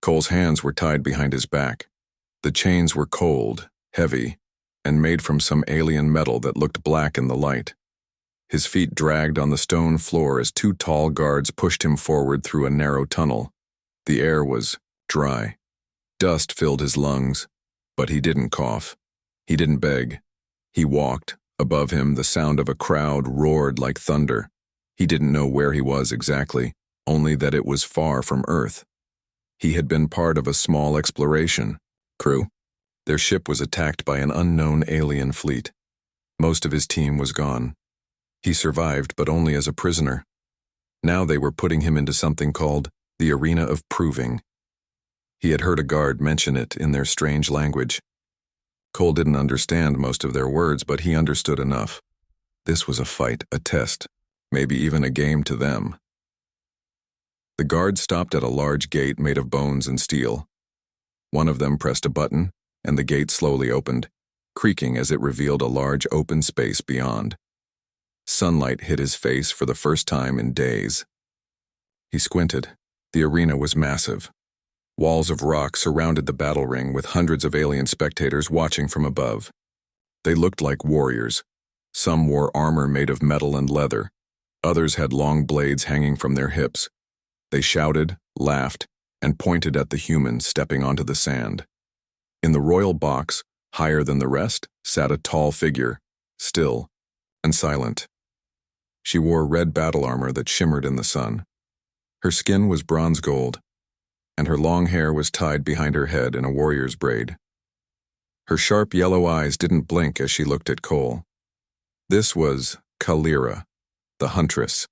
Cole's hands were tied behind his back. The chains were cold, heavy, and made from some alien metal that looked black in the light. His feet dragged on the stone floor as two tall guards pushed him forward through a narrow tunnel. The air was dry. Dust filled his lungs, but he didn't cough. He didn't beg. He walked. Above him, the sound of a crowd roared like thunder. He didn't know where he was exactly, only that it was far from Earth. He had been part of a small exploration crew. Their ship was attacked by an unknown alien fleet. Most of his team was gone. He survived, but only as a prisoner. Now they were putting him into something called the Arena of Proving. He had heard a guard mention it in their strange language. Cole didn't understand most of their words, but he understood enough. This was a fight, a test, maybe even a game to them. The guards stopped at a large gate made of bones and steel. One of them pressed a button, and the gate slowly opened, creaking as it revealed a large open space beyond. Sunlight hit his face for the first time in days. He squinted. The arena was massive. Walls of rock surrounded the battle ring with hundreds of alien spectators watching from above. They looked like warriors. Some wore armor made of metal and leather. Others had long blades hanging from their hips. They shouted, laughed, and pointed at the humans stepping onto the sand. In the royal box, higher than the rest, sat a tall figure, still and silent. She wore red battle armor that shimmered in the sun. Her skin was bronze gold, and her long hair was tied behind her head in a warrior's braid. Her sharp yellow eyes didn't blink as she looked at Cole. This was Kalira, the Huntress.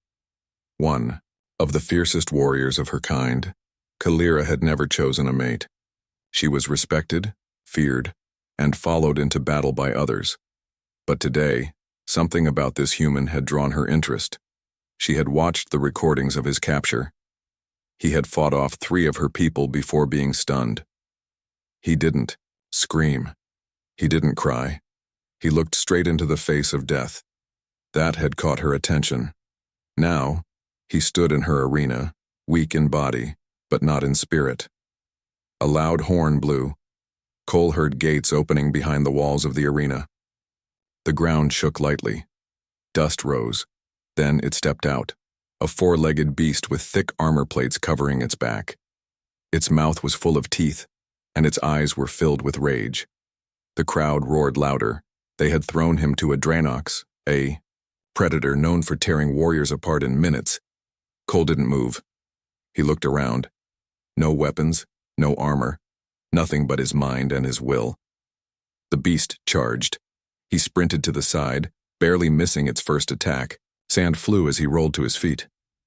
One of the fiercest warriors of her kind, Kalira had never chosen a mate. She was respected, feared, and followed into battle by others. But today, something about this human had drawn her interest. She had watched the recordings of his capture. He had fought off 3 of her people before being stunned. He didn't scream. He didn't cry. He looked straight into the face of death. That had caught her attention. Now, he stood in her arena, weak in body, but not in spirit. A loud horn blew. Cole heard gates opening behind the walls of the arena. The ground shook lightly. Dust rose. Then it stepped out, a 4-legged beast with thick armor plates covering its back. Its mouth was full of teeth, and its eyes were filled with rage. The crowd roared louder. They had thrown him to a Dranox, a predator known for tearing warriors apart in minutes. Cole didn't move. He looked around. No weapons, no armor, nothing but his mind and his will. The beast charged. He sprinted to the side, barely missing its first attack. Sand flew as he rolled to his feet.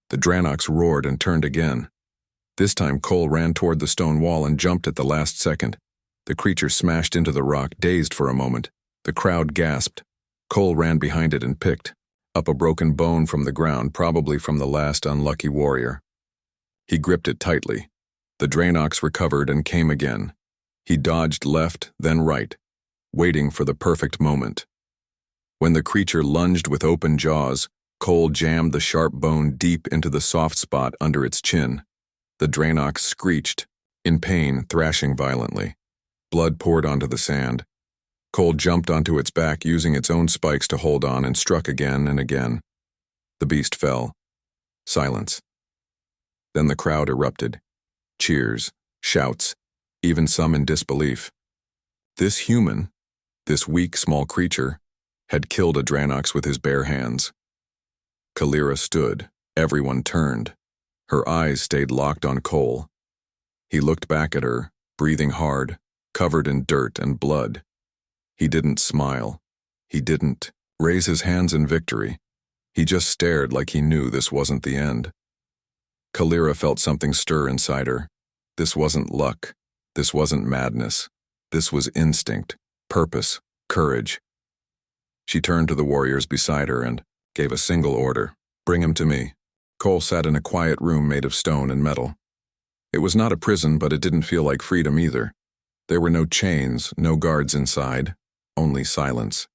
The Dranox roared and turned again. This time Cole ran toward the stone wall and jumped at the last second. The creature smashed into the rock, dazed for a moment. The crowd gasped. Cole ran behind it and picked up a broken bone from the ground, probably from the last unlucky warrior. He gripped it tightly. The Dranox recovered and came again. He dodged left, then right, waiting for the perfect moment. When the creature lunged with open jaws, Cole jammed the sharp bone deep into the soft spot under its chin. The Dranox screeched, in pain, thrashing violently. Blood poured onto the sand. Cole jumped onto its back, using its own spikes to hold on, and struck again and again. The beast fell. Silence. Then the crowd erupted. Cheers, shouts, even some in disbelief. This human, this weak, small creature, had killed a Dranox with his bare hands. Kalira stood. Everyone turned. Her eyes stayed locked on Cole. He looked back at her, breathing hard, covered in dirt and blood. He didn't smile. He didn't raise his hands in victory. He just stared like he knew this wasn't the end. Kalira felt something stir inside her. This wasn't luck. This wasn't madness. This was instinct, purpose, courage. She turned to the warriors beside her and gave a single order. "Bring him to me." Cole sat in a quiet room made of stone and metal. It was not a prison, but it didn't feel like freedom either. There were no chains, no guards inside, only silence.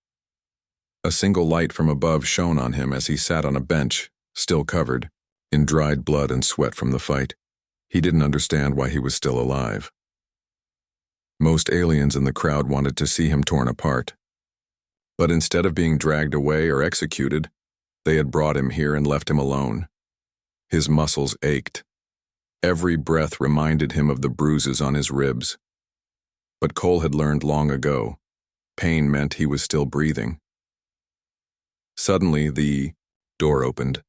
A single light from above shone on him as he sat on a bench, still covered, in dried blood and sweat from the fight. He didn't understand why he was still alive. Most aliens in the crowd wanted to see him torn apart. But instead of being dragged away or executed, they had brought him here and left him alone. His muscles ached. Every breath reminded him of the bruises on his ribs. But Cole had learned long ago, pain meant he was still breathing. Suddenly, the door opened.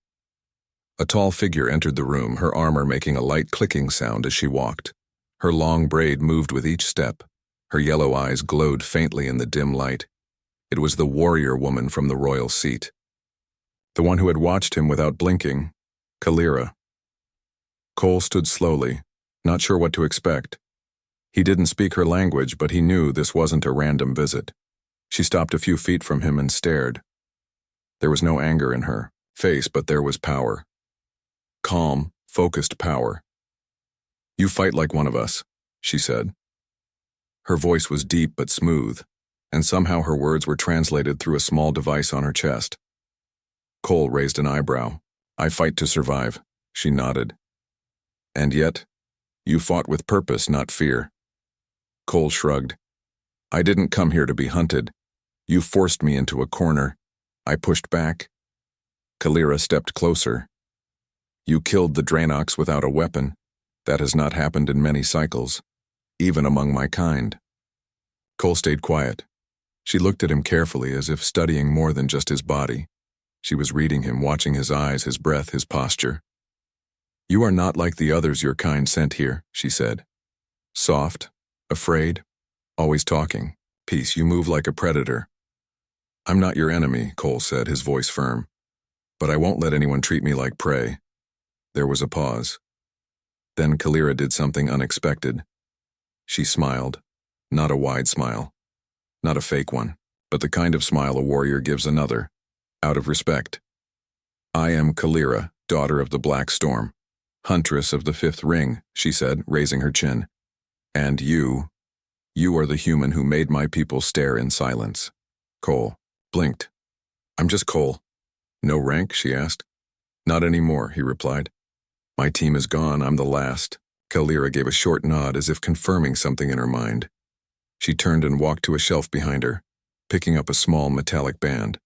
A tall figure entered the room, her armor making a light clicking sound as she walked. Her long braid moved with each step. Her yellow eyes glowed faintly in the dim light. It was the warrior woman from the royal seat. The one who had watched him without blinking, Kalira. Cole stood slowly, not sure what to expect. He didn't speak her language, but he knew this wasn't a random visit. She stopped a few feet from him and stared. There was no anger in her face, but there was power. Calm, focused power. "You fight like one of us," she said. Her voice was deep but smooth, and somehow her words were translated through a small device on her chest. Cole raised an eyebrow. "I fight to survive," she nodded. "And yet, you fought with purpose, not fear." Cole shrugged. "I didn't come here to be hunted. You forced me into a corner. I pushed back." Kalira stepped closer. "You killed the Draenox without a weapon. That has not happened in many cycles, even among my kind." Cole stayed quiet. She looked at him carefully, as if studying more than just his body. She was reading him, watching his eyes, his breath, his posture. "You are not like the others your kind sent here," she said. "Soft, afraid, always talking. Peace, you move like a predator." "I'm not your enemy," Cole said, his voice firm. "But I won't let anyone treat me like prey." There was a pause. Then Kalira did something unexpected. She smiled, not a wide smile, not a fake one, but the kind of smile a warrior gives another, out of respect. "I am Kalira, daughter of the Black Storm, Huntress of the Fifth Ring," she said, raising her chin. "And you are the human who made my people stare in silence." Cole blinked. "I'm just Cole." "No rank?" she asked. "Not anymore," he replied. "My team is gone, I'm the last." Kalira gave a short nod as if confirming something in her mind. She turned and walked to a shelf behind her, picking up a small metallic band.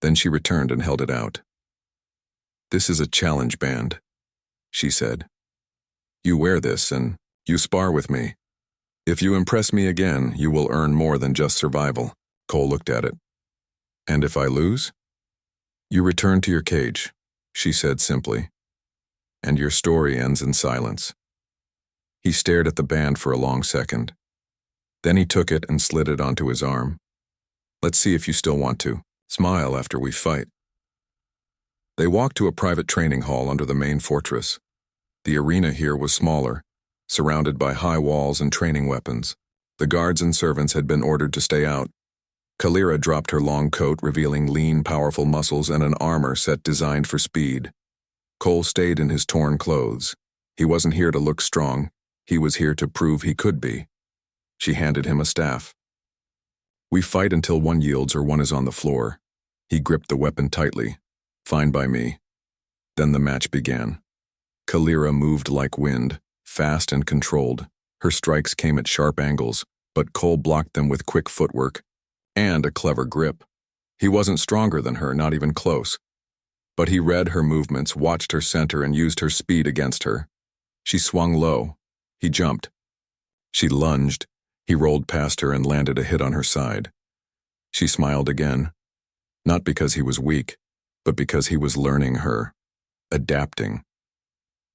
Then she returned and held it out. "This is a challenge band," she said. "You wear this and you spar with me. If you impress me again, you will earn more than just survival." Cole looked at it. "And if I lose?" "You return to your cage," she said simply. "And your story ends in silence." He stared at the band for a long second. Then he took it and slid it onto his arm. "Let's see if you still want to. Smile after we fight." They walked to a private training hall under the main fortress. The arena here was smaller, surrounded by high walls and training weapons. The guards and servants had been ordered to stay out. Kalira dropped her long coat, revealing lean, powerful muscles and an armor set designed for speed. Cole stayed in his torn clothes. He wasn't here to look strong. He was here to prove he could be. She handed him a staff. "We fight until one yields or one is on the floor." He gripped the weapon tightly. "Fine by me." Then the match began. Kalira moved like wind, fast and controlled. Her strikes came at sharp angles, but Cole blocked them with quick footwork and a clever grip. He wasn't stronger than her, not even close. But he read her movements, watched her center, and used her speed against her. She swung low. He jumped. She lunged. He rolled past her and landed a hit on her side. She smiled again, not because he was weak, but because he was learning her, adapting.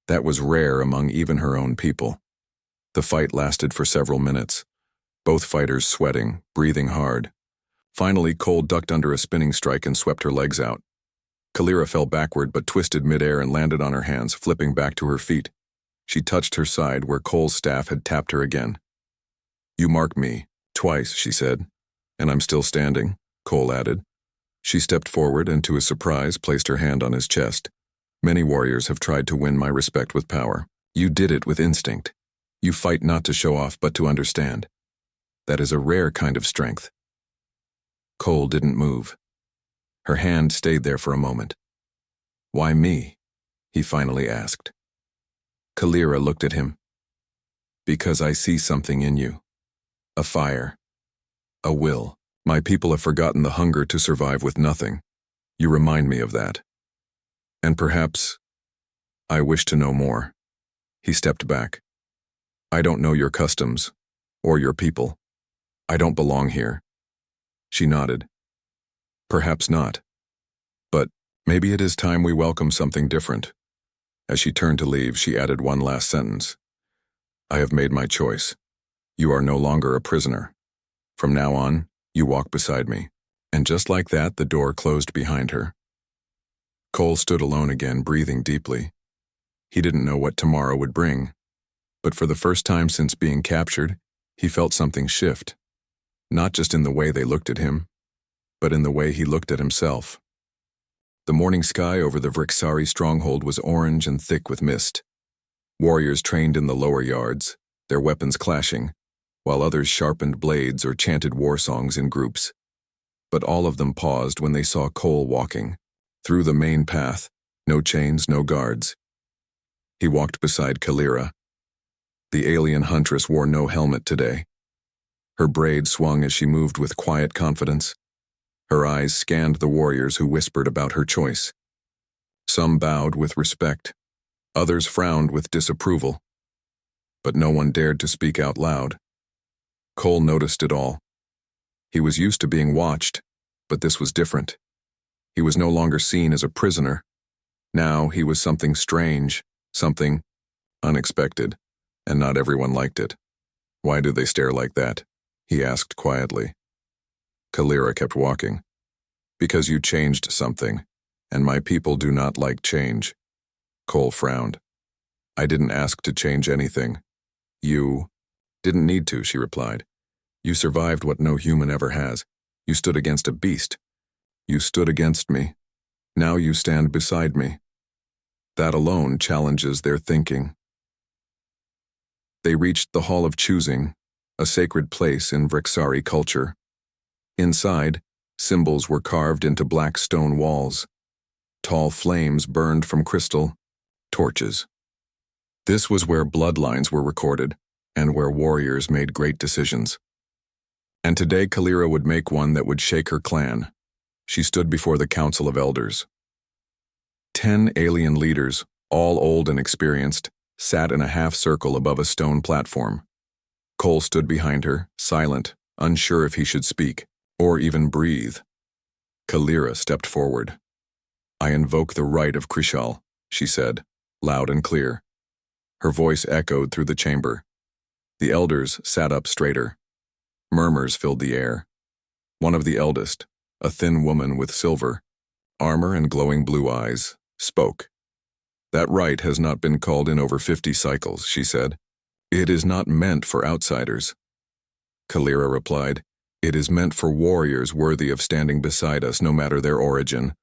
That was rare among even her own people. The fight lasted for several minutes, both fighters sweating, breathing hard. Finally, Cole ducked under a spinning strike and swept her legs out. Kalira fell backward but twisted midair and landed on her hands, flipping back to her feet. She touched her side where Cole's staff had tapped her again. "You mark me, twice," she said. "And I'm still standing," Cole added. She stepped forward and, to his surprise, placed her hand on his chest. "Many warriors have tried to win my respect with power. You did it with instinct. You fight not to show off but to understand. That is a rare kind of strength." Cole didn't move. Her hand stayed there for a moment. "Why me?" he finally asked. Kalira looked at him. Because I see something in you. A fire. A will. My people have forgotten the hunger to survive with nothing. You remind me of that. And perhaps I wish to know more. He stepped back. I don't know your customs, or your people. I don't belong here. She nodded. Perhaps not. But maybe it is time we welcome something different. As she turned to leave, she added one last sentence. I have made my choice. You are no longer a prisoner. From now on, you walk beside me. And just like that, the door closed behind her. Cole stood alone again, breathing deeply. He didn't know what tomorrow would bring. But for the first time since being captured, he felt something shift. Not just in the way they looked at him, but in the way he looked at himself. The morning sky over the Vrixari stronghold was orange and thick with mist. Warriors trained in the lower yards, their weapons clashing, while others sharpened blades or chanted war songs in groups. But all of them paused when they saw Cole walking. Through the main path, no chains, no guards. He walked beside Kalira. The alien Huntress wore no helmet today. Her braid swung as she moved with quiet confidence. Her eyes scanned the warriors who whispered about her choice. Some bowed with respect. Others frowned with disapproval. But no one dared to speak out loud. Cole noticed it all. He was used to being watched, but this was different. He was no longer seen as a prisoner. Now he was something strange, something unexpected, and not everyone liked it. Why do they stare like that? He asked quietly. Kalira kept walking. Because you changed something, and my people do not like change. Cole frowned. I didn't ask to change anything. You didn't need to, she replied. You survived what no human ever has. You stood against a beast. You stood against me. Now you stand beside me. That alone challenges their thinking. They reached the Hall of Choosing, a sacred place in Vrixari culture. Inside, symbols were carved into black stone walls. Tall flames burned from crystal, torches. This was where bloodlines were recorded, and where warriors made great decisions. And today Kalira would make one that would shake her clan. She stood before the Council of Elders. 10 alien leaders, all old and experienced, sat in a half-circle above a stone platform. Cole stood behind her, silent, unsure if he should speak, or even breathe. Kalira stepped forward. I invoke the right of Krishal, she said, loud and clear. Her voice echoed through the chamber. The elders sat up straighter. Murmurs filled the air. One of the eldest, a thin woman with silver armor and glowing blue eyes, spoke. That right has not been called in over 50 cycles, she said. It is not meant for outsiders. Kalira replied, It is meant for warriors worthy of standing beside us no matter their origin.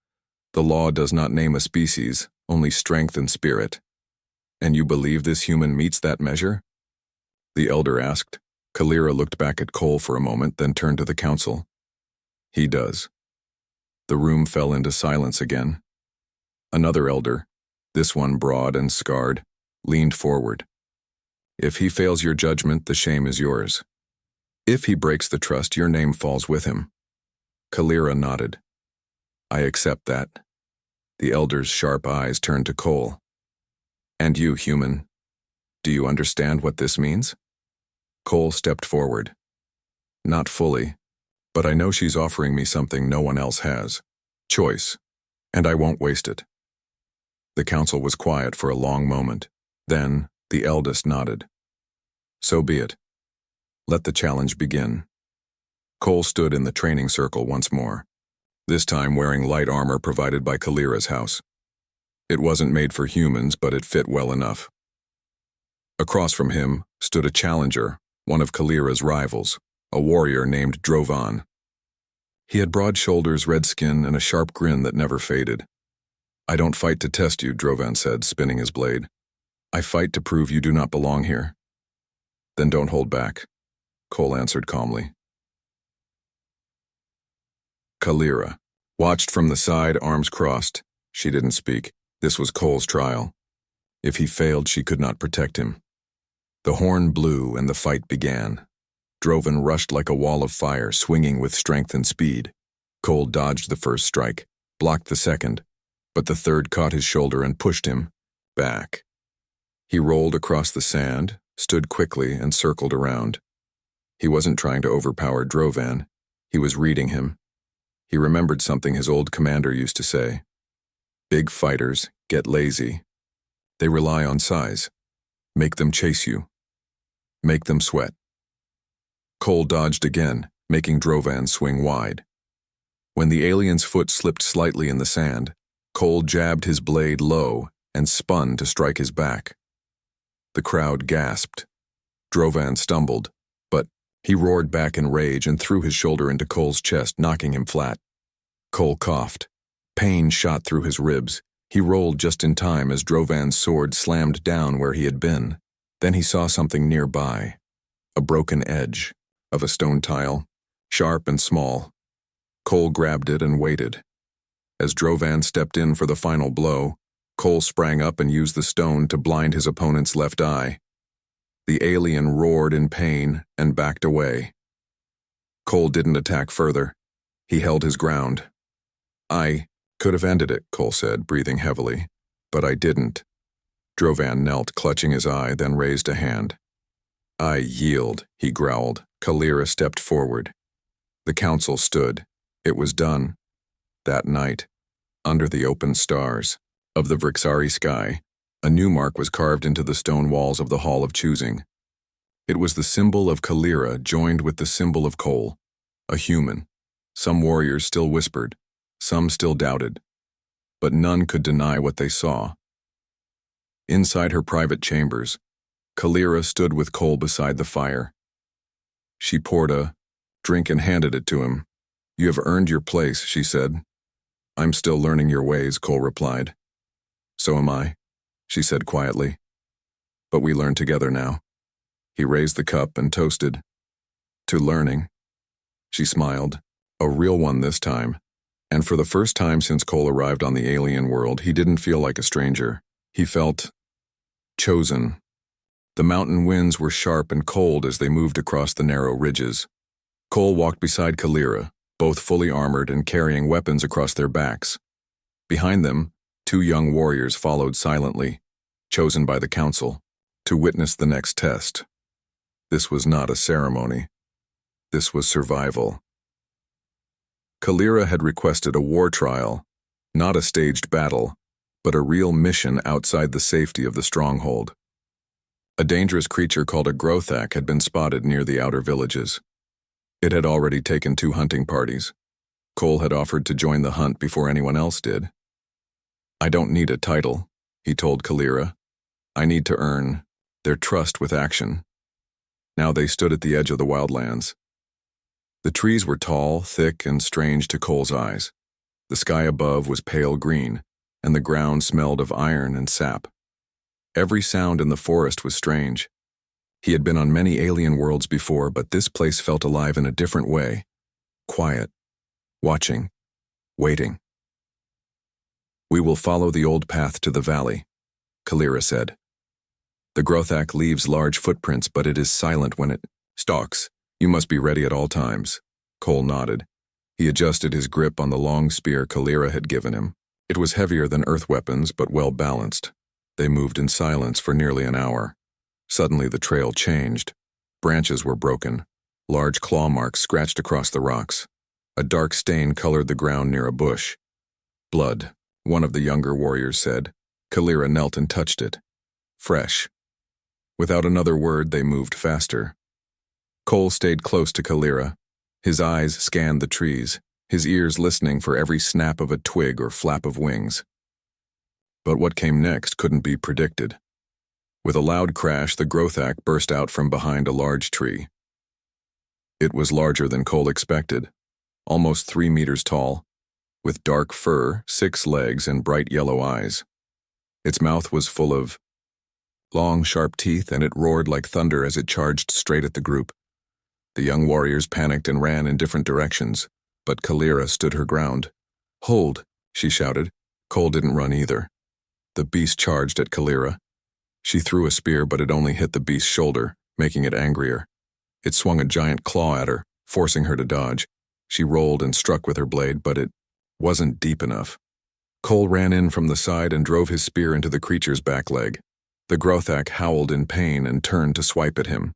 The law does not name a species, only strength and spirit. And you believe this human meets that measure? The elder asked. Kalira looked back at Cole for a moment, then turned to the council. He does. The room fell into silence again. Another elder, this one broad and scarred, leaned forward. If he fails your judgment, the shame is yours. If he breaks the trust, your name falls with him. Kalira nodded. I accept that. The elder's sharp eyes turned to Cole. And you, human, do you understand what this means? Cole stepped forward. Not fully, but I know she's offering me something no one else has. Choice. And I won't waste it. The council was quiet for a long moment. Then, the eldest nodded. So be it. Let the challenge begin. Cole stood in the training circle once more, this time wearing light armor provided by Kalira's house. It wasn't made for humans, but it fit well enough. Across from him stood a challenger, one of Kalira's rivals, a warrior named Drovan. He had broad shoulders, red skin, and a sharp grin that never faded. I don't fight to test you, Drovan said, spinning his blade. I fight to prove you do not belong here. Then don't hold back, Cole answered calmly. Kalira watched from the side, arms crossed. She didn't speak. This was Cole's trial. If he failed, she could not protect him. The horn blew and the fight began. Drovan rushed like a wall of fire, swinging with strength and speed. Cole dodged the first strike, blocked the second, but the third caught his shoulder and pushed him back. He rolled across the sand, stood quickly, and circled around. He wasn't trying to overpower Drovan. He was reading him. He remembered something his old commander used to say. Big fighters get lazy. They rely on size. Make them chase you. Make them sweat. Cole dodged again, making Drovan swing wide. When the alien's foot slipped slightly in the sand, Cole jabbed his blade low and spun to strike his back. The crowd gasped. Drovan stumbled, but he roared back in rage and threw his shoulder into Cole's chest, knocking him flat. Cole coughed. Pain shot through his ribs. He rolled just in time as Drovan's sword slammed down where he had been. Then he saw something nearby, a broken edge of a stone tile, sharp and small. Cole grabbed it and waited. As Drovan stepped in for the final blow, Cole sprang up and used the stone to blind his opponent's left eye. The alien roared in pain and backed away. Cole didn't attack further. He held his ground. I could have ended it, Cole said, breathing heavily, but I didn't. Drovan knelt, clutching his eye, then raised a hand. I yield, he growled. Kalira stepped forward. The council stood. It was done. That night, under the open stars of the Vrixari sky, a new mark was carved into the stone walls of the Hall of Choosing. It was the symbol of Kalira joined with the symbol of Cole, a human. Some warriors still whispered, some still doubted, but none could deny what they saw. Inside her private chambers, Kalira stood with Cole beside the fire. She poured a drink and handed it to him. You have earned your place, she said. I'm still learning your ways, Cole replied. So am I, she said quietly. But we learn together now. He raised the cup and toasted. To learning. She smiled, a real one this time, and for the first time since Cole arrived on the alien world, he didn't feel like a stranger. He felt chosen. The mountain winds were sharp and cold as they moved across the narrow ridges. Cole walked beside Kalira, both fully armored and carrying weapons across their backs. Behind them, two young warriors followed silently, chosen by the council, to witness the next test. This was not a ceremony. This was survival. Kalira had requested a war trial, not a staged battle, but a real mission outside the safety of the stronghold. A dangerous creature called a Grothak had been spotted near the outer villages. It had already taken 2 hunting parties. Cole had offered to join the hunt before anyone else did. I don't need a title, he told Kalira. I need to earn their trust with action. Now they stood at the edge of the wildlands. The trees were tall, thick, and strange to Cole's eyes. The sky above was pale green, and the ground smelled of iron and sap. Every sound in the forest was strange. He had been on many alien worlds before, but this place felt alive in a different way. Quiet, watching, waiting. We will follow the old path to the valley, Kalira said. The Grothak leaves large footprints, but it is silent when it stalks. You must be ready at all times. Cole nodded. He adjusted his grip on the long spear Kalira had given him. It was heavier than earth weapons, but well balanced. They moved in silence for nearly an hour. Suddenly the trail changed. Branches were broken. Large claw marks scratched across the rocks. A dark stain colored the ground near a bush. Blood, one of the younger warriors said. Kalira knelt and touched it. Fresh. Without another word, they moved faster. Cole stayed close to Kalira. His eyes scanned the trees, his ears listening for every snap of a twig or flap of wings. But what came next couldn't be predicted. With a loud crash, the Grothak burst out from behind a large tree. It was larger than Cole expected, almost 3 meters tall, with dark fur, 6 legs, and bright yellow eyes. Its mouth was full of long, sharp teeth, and it roared like thunder as it charged straight at the group. The young warriors panicked and ran in different directions, but Kalira stood her ground. Hold, she shouted. Cole didn't run either. The beast charged at Kalira, She threw a spear, but it only hit the beast's shoulder, making it angrier. It swung a giant claw at her, forcing her to dodge. She rolled and struck with her blade, but it wasn't deep enough. Cole ran in from the side and drove his spear into the creature's back leg. The Grothak howled in pain and turned to swipe at him.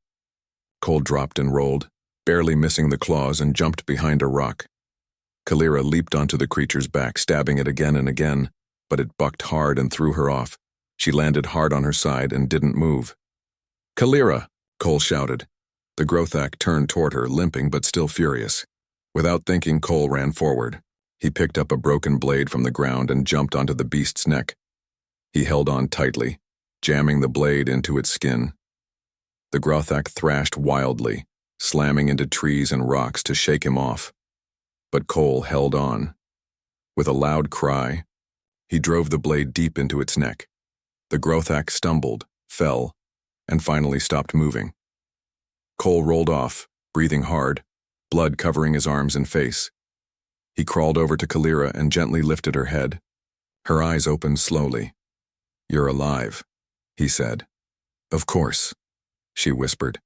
Cole dropped and rolled, barely missing the claws, and jumped behind a rock. Kalira leaped onto the creature's back, stabbing it again and again, but it bucked hard and threw her off. She landed hard on her side and didn't move. "Kalira!" Cole shouted. The Grothak turned toward her, limping but still furious. Without thinking, Cole ran forward. He picked up a broken blade from the ground and jumped onto the beast's neck. He held on tightly, jamming the blade into its skin. The Grothak thrashed wildly, slamming into trees and rocks to shake him off. But Cole held on. With a loud cry, he drove the blade deep into its neck. The Grothak stumbled, fell, and finally stopped moving. Cole rolled off, breathing hard, blood covering his arms and face. He crawled over to Kalira and gently lifted her head. Her eyes opened slowly. "You're alive," he said. "Of course," she whispered.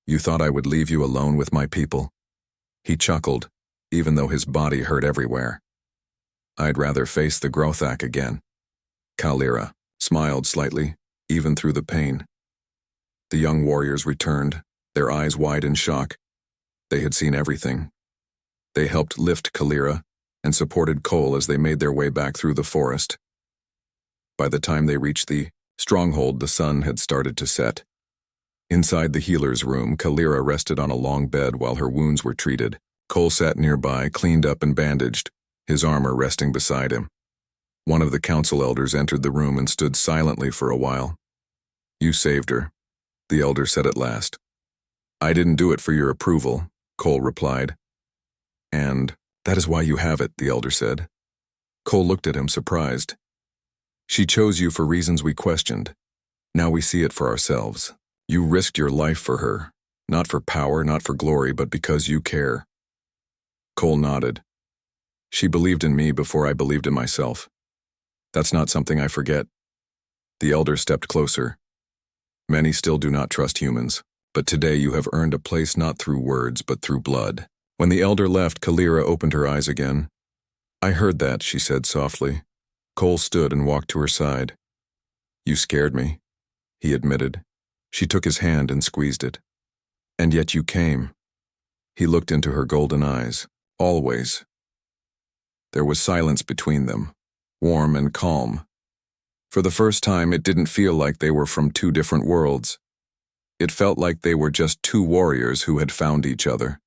"You thought I would leave you alone with my people?" He chuckled, even though his body hurt everywhere. "I'd rather face the Grothak again." Kalira smiled slightly, even through the pain. The young warriors returned, their eyes wide in shock. They had seen everything. They helped lift Kalira and supported Cole as they made their way back through the forest. By the time they reached the stronghold, the sun had started to set. Inside the healer's room, Kalira rested on a long bed while her wounds were treated. Cole sat nearby, cleaned up and bandaged, his armor resting beside him. One of the council elders entered the room and stood silently for a while. "You saved her," the elder said at last. "I didn't do it for your approval," Cole replied. "And that is why you have it," the elder said. Cole looked at him, surprised. "She chose you for reasons we questioned. Now we see it for ourselves. You risked your life for her, not for power, not for glory, but because you care." Cole nodded. "She believed in me before I believed in myself. That's not something I forget." The elder stepped closer. "Many still do not trust humans, but today you have earned a place not through words, but through blood." When the elder left, Kalira opened her eyes again. "I heard that," she said softly. Cole stood and walked to her side. "You scared me," he admitted. She took his hand and squeezed it. "And yet you came." He looked into her golden eyes. "Always." There was silence between them, warm and calm. For the first time, it didn't feel like they were from two different worlds. It felt like they were just two warriors who had found each other.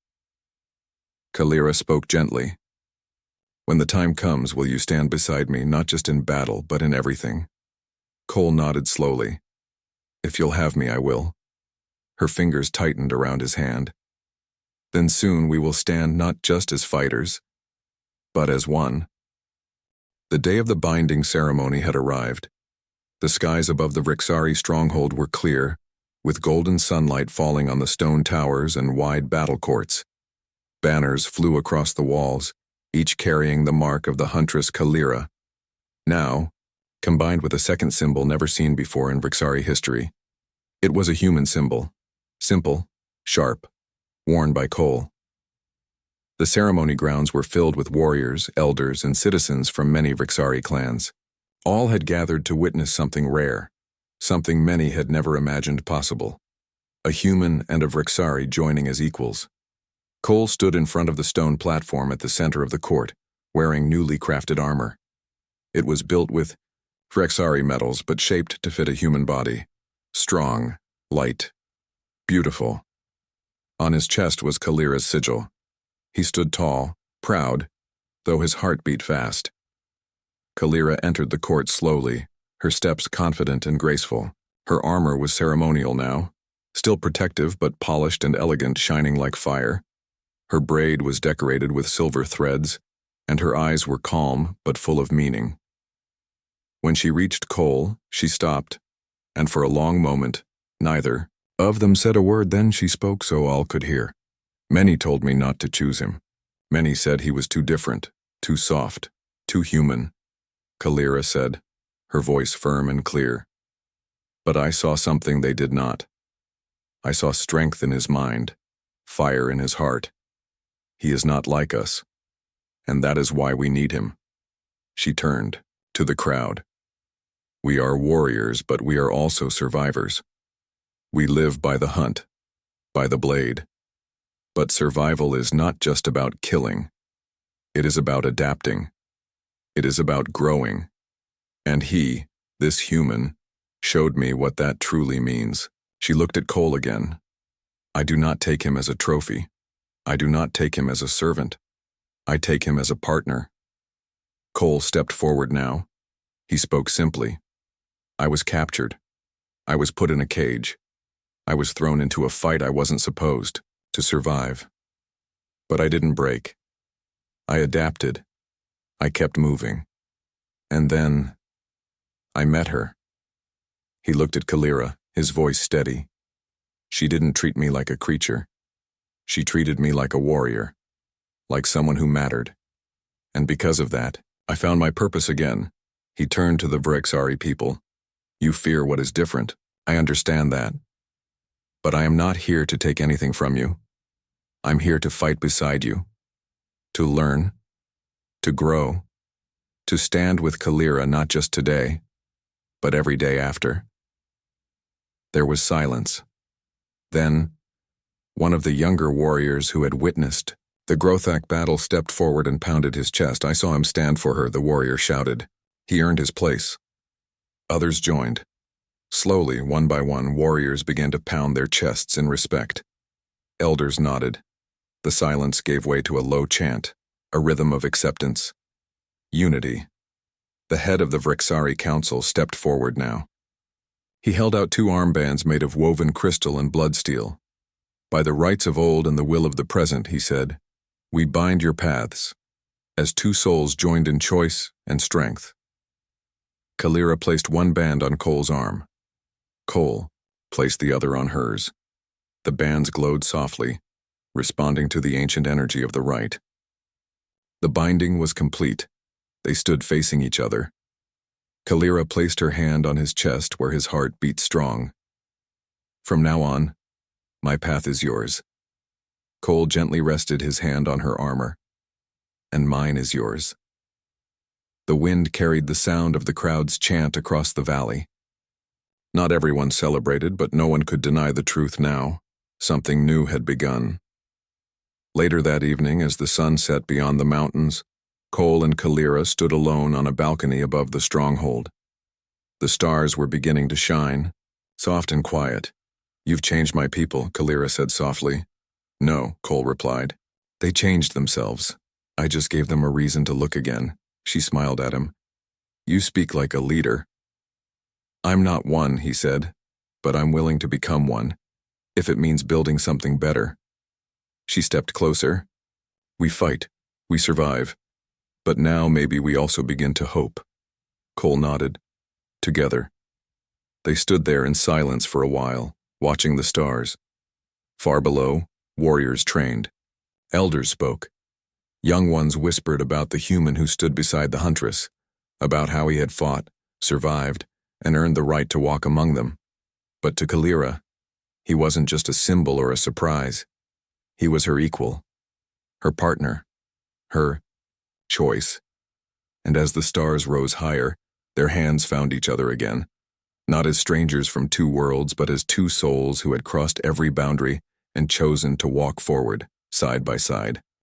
Kalira spoke gently. "When the time comes, will you stand beside me, not just in battle, but in everything?" Cole nodded slowly. "If you'll have me, I will." Her fingers tightened around his hand. "Then soon we will stand not just as fighters, but as one." The day of the binding ceremony had arrived. The skies above the Rixari stronghold were clear, with golden sunlight falling on the stone towers and wide battle courts. Banners flew across the walls, each carrying the mark of the Huntress Kalira. Now, combined with a second symbol never seen before in Rixari history. It was a human symbol, simple, sharp, worn by Cole. The ceremony grounds were filled with warriors, elders, and citizens from many Rixari clans. All had gathered to witness something rare, something many had never imagined possible. A human and a Rixari joining as equals. Cole stood in front of the stone platform at the center of the court, wearing newly crafted armor. It was built with Rixari metals but shaped to fit a human body. Strong, light, beautiful. On his chest was Kalira's sigil. He stood tall, proud, though his heart beat fast. Kalira entered the court slowly, her steps confident and graceful. Her armor was ceremonial now, still protective but polished and elegant, shining like fire. Her braid was decorated with silver threads, and her eyes were calm but full of meaning. When she reached Cole, she stopped, and for a long moment, neither of them said a word. Then she spoke so all could hear. "Many told me not to choose him. Many said he was too different, too soft, too human," Kalira said, her voice firm and clear. But I saw something they did not. I saw strength in his mind, fire in his heart. He is not like us, and that is why we need him. She turned to the crowd. We are warriors, but we are also survivors. We live by the hunt, by the blade. But survival is not just about killing. It is about adapting. It is about growing. And he, this human, showed me what that truly means. She looked at Cole again. I do not take him as a trophy. I do not take him as a servant. I take him as a partner. Cole stepped forward now. He spoke simply. I was captured. I was put in a cage. I was thrown into a fight I wasn't supposed to survive. But I didn't break. I adapted. I kept moving. And then I met her. He looked at Kalira, his voice steady. She didn't treat me like a creature. She treated me like a warrior, like someone who mattered. And because of that, I found my purpose again. He turned to the Vrexari people. You fear what is different. I understand that. But I am not here to take anything from you. I'm here to fight beside you, to learn, to grow, to stand with Kalira not just today, but every day after. There was silence. Then, one of the younger warriors who had witnessed the Grothak battle stepped forward and pounded his chest. I saw him stand for her, the warrior shouted. He earned his place. Others joined. Slowly, one by one, warriors began to pound their chests in respect. Elders nodded. The silence gave way to a low chant, a rhythm of acceptance. Unity. The head of the Vrexari Council stepped forward now. He held out 2 armbands made of woven crystal and bloodsteel. By the rights of old and the will of the present, he said, we bind your paths, as 2 souls joined in choice and strength. Kalira placed 1 band on Cole's arm. Cole placed the other on hers. The bands glowed softly, responding to the ancient energy of the rite. The binding was complete. They stood facing each other. Kalira placed her hand on his chest where his heart beat strong. From now on, my path is yours. Cole gently rested his hand on her armor. And mine is yours. The wind carried the sound of the crowd's chant across the valley. Not everyone celebrated, but no one could deny the truth now. Something new had begun. Later that evening, as the sun set beyond the mountains, Cole and Kalira stood alone on a balcony above the stronghold. The stars were beginning to shine, soft and quiet. You've changed my people, Kalira said softly. No, Cole replied. They changed themselves. I just gave them a reason to look again. She smiled at him. You speak like a leader. I'm not one, he said, but I'm willing to become one, if it means building something better. She stepped closer. We fight. We survive. But now maybe we also begin to hope. Cole nodded. Together. They stood there in silence for a while, watching the stars. Far below, warriors trained. Elders spoke. Young ones whispered about the human who stood beside the Huntress, about how he had fought, survived, and earned the right to walk among them. But to Kalira, he wasn't just a symbol or a surprise. He was her equal, her partner, her choice. And as the stars rose higher, their hands found each other again, not as strangers from 2 worlds, but as 2 souls who had crossed every boundary and chosen to walk forward, side by side.